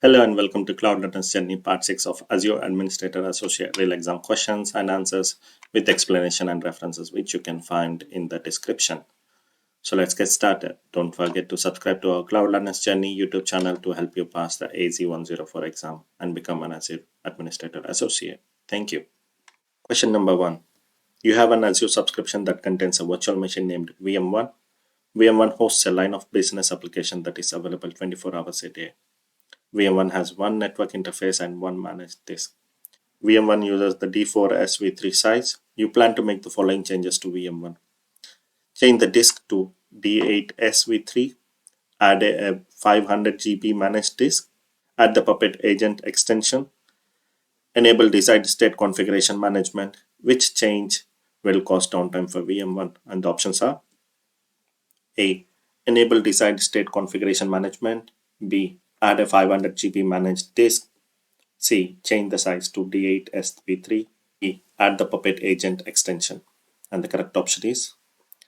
Hello and welcome to Cloud Learner's Journey, Part 6 of Azure Administrator Associate Real Exam Questions and Answers with explanation and references, which you can find in the description. So let's get started. Don't forget to subscribe to our Cloud Learner's Journey YouTube channel to help you pass the AZ-104 exam and become an Azure Administrator Associate. Thank you. Question number 1. You have an Azure subscription that contains a virtual machine named VM1. VM1 hosts a line of business application that is available 24 hours a day. VM1 has one network interface and one managed disk. VM1 uses the D4 SV3 size. You plan to make the following changes to VM1. Change the disk to D8 SV3. Add a 500 GB managed disk. Add the Puppet agent extension. Enable desired state configuration management. Which change will cause downtime for VM1? And the options are A. Enable desired state configuration management. B. Add a 500 GB managed disk. C. Change the size to D8 SV3. E. Add the Puppet agent extension. And the correct option is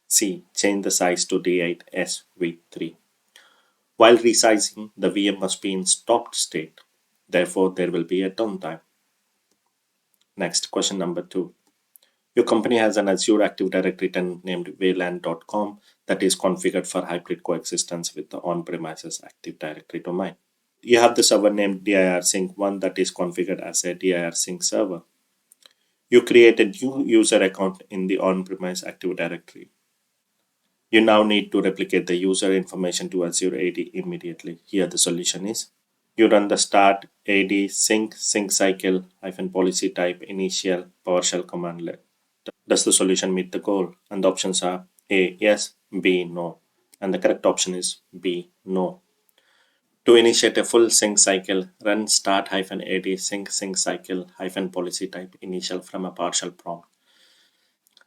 C. Change the size to D8 SV3. While resizing, the VM must be in stopped state. Therefore, there will be a downtime. Next, question number 2. Your company has an Azure Active Directory tenant named wayland.com that is configured for hybrid coexistence with the on-premises Active Directory domain. You have the server named dirsync1 that is configured as a dirsync server. You create a new user account in the on-premise Active Directory. You now need to replicate the user information to Azure AD immediately. Here the solution is you run the start AD sync cycle -policy type initial PowerShell commandlet. Does the solution meet the goal? And the options are A. Yes, B. No. And the correct option is B. No. To initiate a full sync cycle, run start -AD sync cycle -policy type initial from a PowerShell prompt.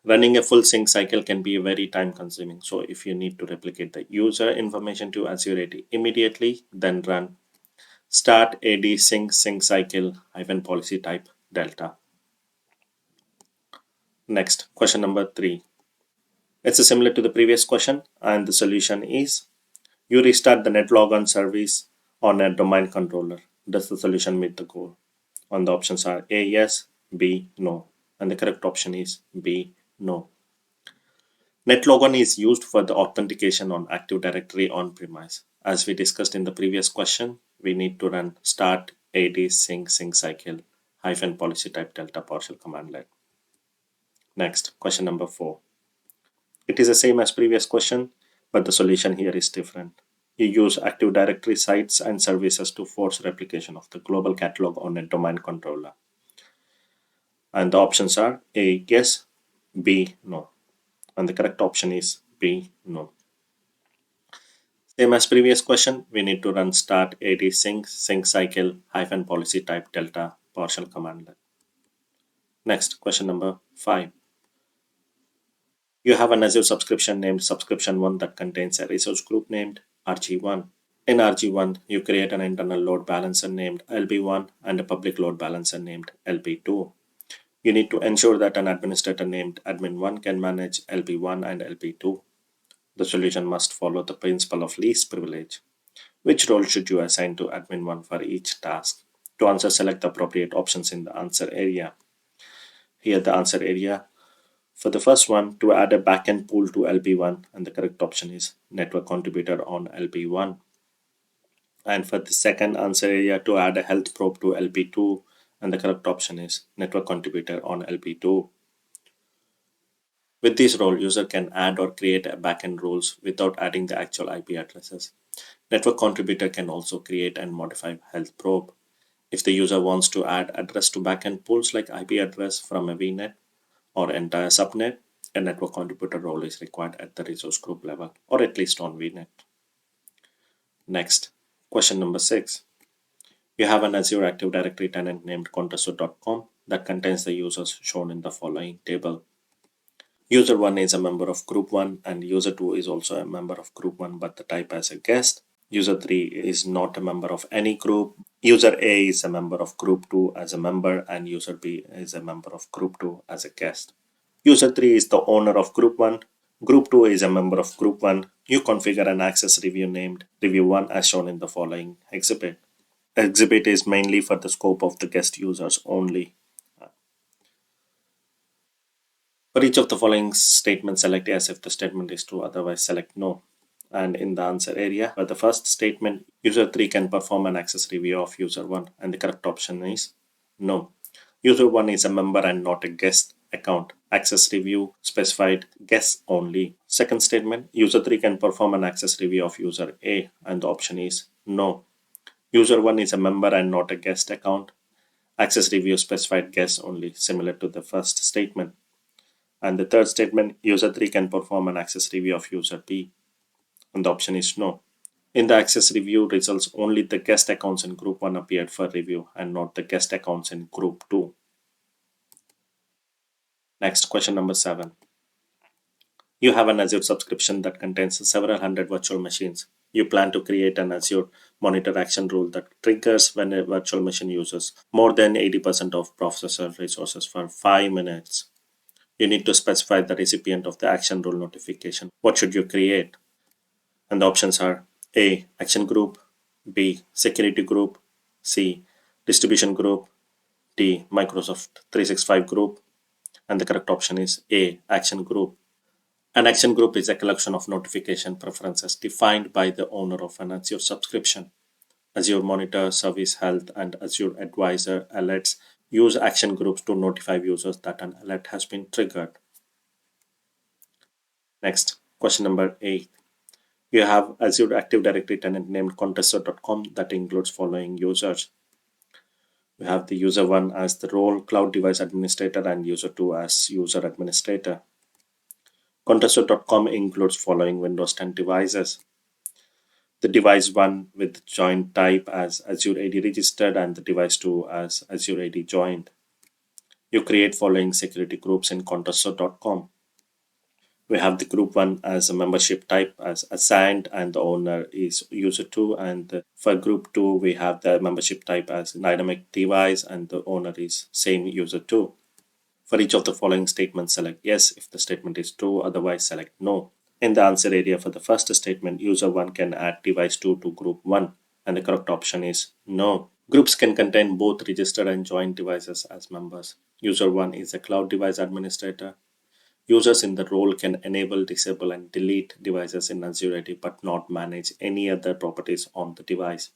Running a full sync cycle can be very time consuming. So if you need to replicate the user information to Azure AD immediately, then run start AD sync cycle -policy type delta. Next, question number 3. It's similar to the previous question, and the solution is you restart the netlogon service on a domain controller. Does the solution meet the goal? And the options are A. Yes, B. No. And the correct option is B. No. Netlogon is used for the authentication on Active Directory on-premise. As we discussed in the previous question, we need to run start AD sync cycle -policy type delta PowerShell commandlet. Next, question number 4. It is the same as previous question, but the solution here is different. You use Active Directory sites and services to force replication of the global catalog on a domain controller. And the options are A. Yes, B. No. And the correct option is B. No. Same as previous question, we need to run start AD sync cycle -policy type delta PowerShell commandlet. Next, question number 5. You have an Azure subscription named subscription1 that contains a resource group named RG1. In RG1, you create an internal load balancer named LB1 and a public load balancer named LB2. You need to ensure that an administrator named admin1 can manage LB1 and LB2. The solution must follow the principle of least privilege. Which role should you assign to admin1 for each task? To answer, select the appropriate options in the answer area. Here the answer area. For the first one, to add a backend pool to LB1, and the correct option is network contributor on LB1. And for the second answer area, to add a health probe to LB2, and the correct option is network contributor on LB2. With this role, user can add or create a backend rules without adding the actual IP addresses. Network contributor can also create and modify health probe. If the user wants to add address to backend pools like IP address from a VNet or entire subnet, a network contributor role is required at the resource group level, or at least on VNet. Next, question number 6. You have an Azure Active Directory tenant named contoso.com that contains the users shown in the following table. User 1 is a member of group 1 and user 2 is also a member of group 1 but the type as a guest. User 3 is not a member of any group. User A is a member of group 2 as a member and user B is a member of group 2 as a guest. User 3 is the owner of group 1. Group 2 is a member of group 1. You configure an access review named review 1 as shown in the following exhibit. exhibit is mainly for the scope of the guest users only. For each of the following statements, select yes if the statement is true, otherwise select no. And in the answer area, for the first statement, user 3 can perform an access review of user 1, and the correct option is no. User 1 is a member and not a guest account. Access review specified guests only. Second statement, user 3 can perform an access review of user A, and the option is no. User 1 is a member and not a guest account. Access review specified guests only, similar to the first statement. And the third statement, user 3 can perform an access review of user B, and the option is no. In the access review results, only the guest accounts in group 1 appeared for review and not the guest accounts in group 2. Next, question number 7. You have an Azure subscription that contains several hundred virtual machines. You plan to create an Azure monitor action rule that triggers when a virtual machine uses more than 80% of processor resources for 5 minutes. You need to specify the recipient of the action rule notification. What should you create? And the options are A. Action group, B. Security group, C. Distribution group, D. Microsoft 365 group, and the correct option is A. Action group. An action group is a collection of notification preferences defined by the owner of an Azure subscription. Azure Monitor, Service Health, and Azure Advisor alerts use action groups to notify users that an alert has been triggered. Next, question number 8. You have Azure Active Directory tenant named contessor.com that includes following users. We have the user 1 as the role cloud device administrator and user 2 as user administrator. Contessor.com includes following Windows 10 devices. The device 1 with joint type as Azure AD registered and the device 2 as Azure AD joined. You create following security groups in contessor.com. We have the group 1 as a membership type as assigned and the owner is user 2, and for group 2 we have the membership type as dynamic device and the owner is same user 2. For each of the following statements, select yes if the statement is true, otherwise select no. In the answer area for the first statement, user 1 can add device 2 to group 1, and the correct option is no. Groups can contain both registered and joined devices as members. User 1 is a cloud device administrator. Users in the role can enable, disable, and delete devices in Azure AD but not manage any other properties on the device.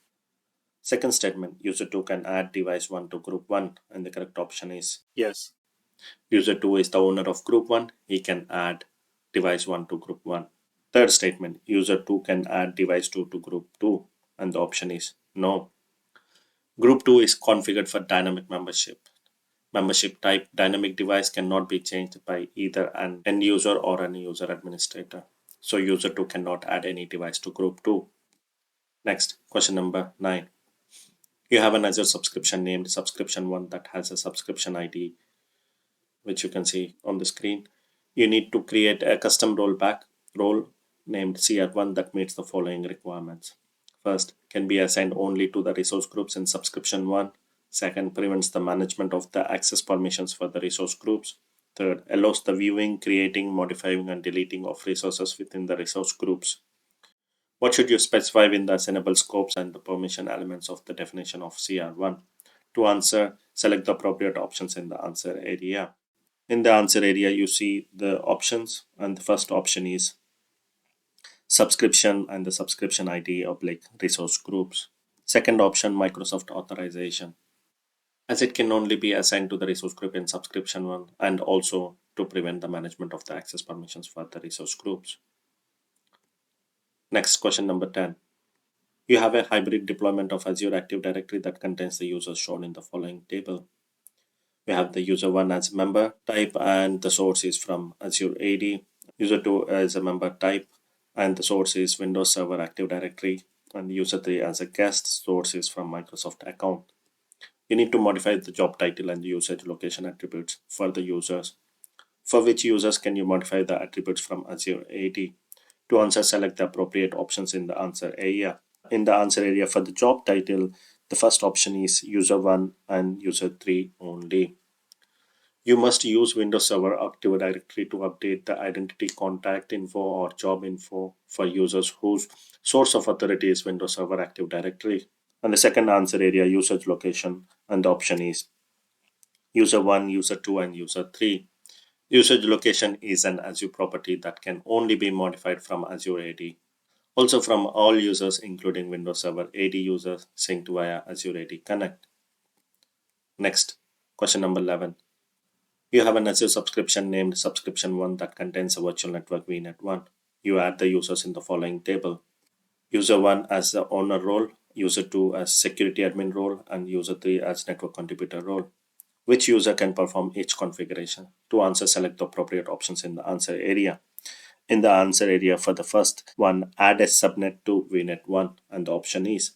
Second statement, user 2 can add device 1 to group 1, and the correct option is yes. User 2 is the owner of group 1. He can add device 1 to group 1. Third statement, user 2 can add device 2 to group 2, and the option is no. Group 2 is configured for dynamic membership. Membership type dynamic device cannot be changed by either an end user or an user administrator. So user 2 cannot add any device to group 2. Next, question number 9. You have an Azure subscription named subscription 1 that has a subscription ID, which you can see on the screen. You need to create a custom role named CR1 that meets the following requirements. First, can be assigned only to the resource groups in subscription 1. Second, prevents the management of the access permissions for the resource groups. Third, allows the viewing, creating, modifying, and deleting of resources within the resource groups. What should you specify in the assignable scopes and the permission elements of the definition of CR1? To answer, select the appropriate options in the answer area. In the answer area, you see the options, and the first option is subscription and the subscription ID oblique resource groups. Second option, Microsoft authorization, as it can only be assigned to the resource group in subscription 1 and also to prevent the management of the access permissions for the resource groups. Next, question number 10. You have a hybrid deployment of Azure Active Directory that contains the users shown in the following table. We have the user 1 as a member type and the source is from Azure AD. User 2 as a member type and the source is Windows Server Active Directory, and user 3 as a guest, source is from Microsoft account. You need to modify the job title and the usage location attributes for the users. For which users can you modify the attributes from Azure AD? To answer, select the appropriate options in the answer area. In the answer area for the job title, the first option is user 1 and user 3 only. You must use Windows Server Active Directory to update the identity, contact info, or job info for users whose source of authority is Windows Server Active Directory. And the second answer area, usage location, and the option is user 1, user 2, and user 3. Usage location is an Azure property that can only be modified from Azure AD. Also from all users, including Windows Server AD users synced via Azure AD Connect. Next, question number 11. You have an Azure subscription named Subscription 1 that contains a virtual network VNet 1. You add the users in the following table. User 1 as the owner role, user 2 as security admin role, and user 3 as network contributor role. Which user can perform each configuration? To answer, select the appropriate options in the answer area. In the answer area for the first one, add a subnet to VNet 1, and the option is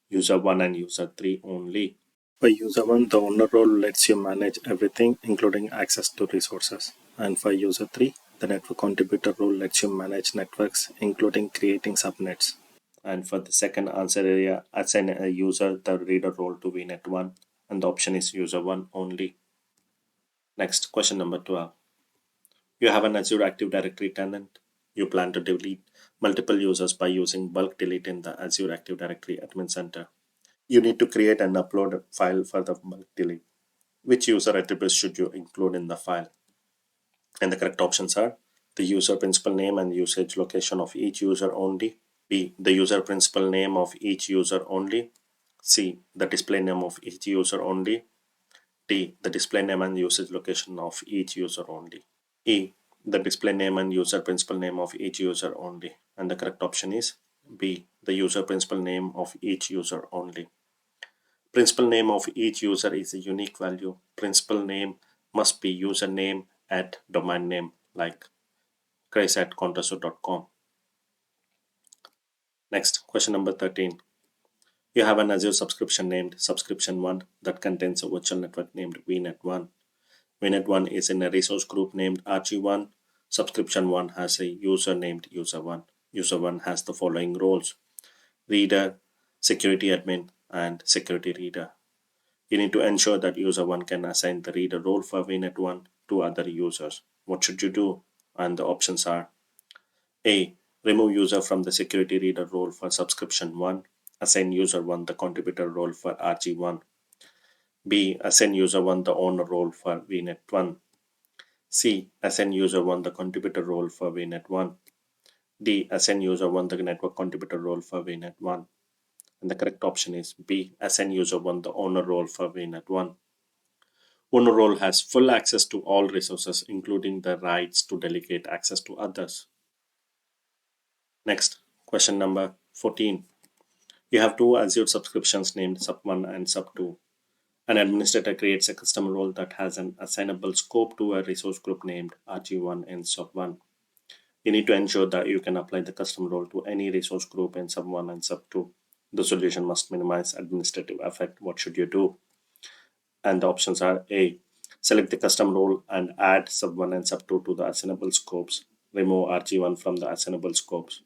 user 1 and user 3 only. For user 1, the owner role lets you manage everything, including access to resources. And for user 3, the network contributor role lets you manage networks, including creating subnets. And for the second answer area, assign a user the reader role to VNet 1, and the option is user 1 only. Next, question number 12. You have an Azure Active Directory tenant. You plan to delete multiple users by using bulk delete in the Azure Active Directory Admin Center. You need to create and upload a file for the bulk delete. Which user attributes should you include in the file? And the correct options are the user principal name and usage location of each user only. B, the user principal name of each user only. C, the display name of each user only. D, the display name and usage location of each user only. E, the display name and user principal name of each user only. And the correct option is B, the user principal name of each user only. Principal name of each user is a unique value. Principal name must be username at domain name like chris@contoso.com. Next, question number 13. You have an Azure subscription named Subscription 1 that contains a virtual network named VNet 1. VNet 1 is in a resource group named RG1. Subscription 1 has a user named User 1. User 1 has the following roles: reader, security admin, and security reader. You need to ensure that user 1 can assign the reader role for VNet 1 to other users. What should you do? And the options are A, remove user from the security reader role for subscription 1. Assign user 1 the contributor role for RG1. B, assign user 1 the owner role for VNet 1. C, assign user 1 the contributor role for VNet 1. D, assign user 1 the network contributor role for VNet 1. And the correct option is B, assign user 1 the owner role for VNet 1. Owner role has full access to all resources, including the rights to delegate access to others. Next, question number 14. You have two Azure subscriptions named Sub1 and Sub2. An administrator creates a custom role that has an assignable scope to a resource group named RG1 and Sub1. You need to ensure that you can apply the custom role to any resource group in Sub1 and Sub2. The solution must minimize administrative effect. What should you do? And the options are A, select the custom role and add Sub1 and Sub2 to the assignable scopes. Remove RG1 from the assignable scopes.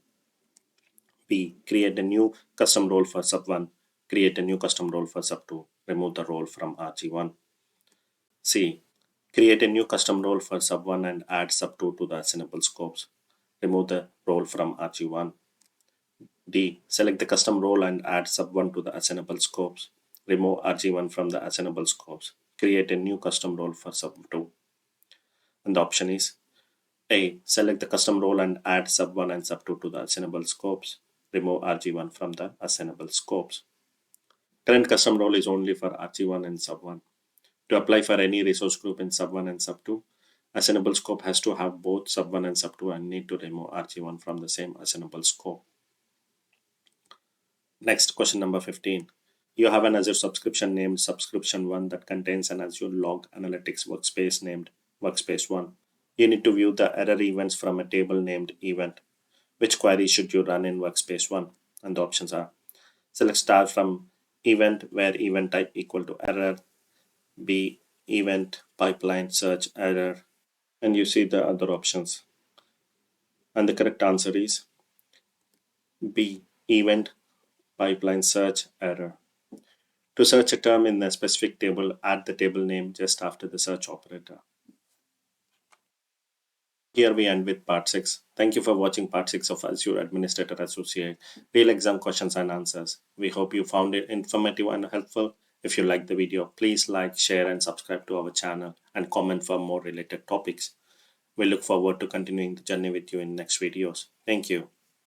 B, create a new custom role for Sub1. Create a new custom role for Sub2. Remove the role from RG1. C, create a new custom role for Sub1 and add Sub2 to the assignable scopes. Remove the role from RG1. D, select the custom role and add Sub1 to the assignable scopes. Remove RG1 from the assignable scopes. Create a new custom role for Sub2. And the option is A, select the custom role and add Sub1 and Sub2 to the assignable scopes. Remove RG1 from the assignable scopes. Current custom role is only for RG1 and Sub1. To apply for any resource group in Sub1 and Sub2, assignable scope has to have both Sub1 and Sub2 and need to remove RG1 from the same assignable scope. Next, question number 15. You have an Azure subscription named Subscription 1 that contains an Azure Log Analytics workspace named Workspace 1. You need to view the error events from a table named Event. Which query should you run in Workspace 1? And the options are select star from event where event type equal to error. B, event pipeline search error. And you see the other options. And the correct answer is B, event pipeline search error. To search a term in a specific table, add the table name just after the search operator. Here we end with part 6. Thank you for watching part 6 of Azure Administrator Associate Real Exam Questions and Answers. We hope you found it informative and helpful. If you liked the video, please like, share, and subscribe to our channel and comment for more related topics. We look forward to continuing the journey with you in next videos. Thank you.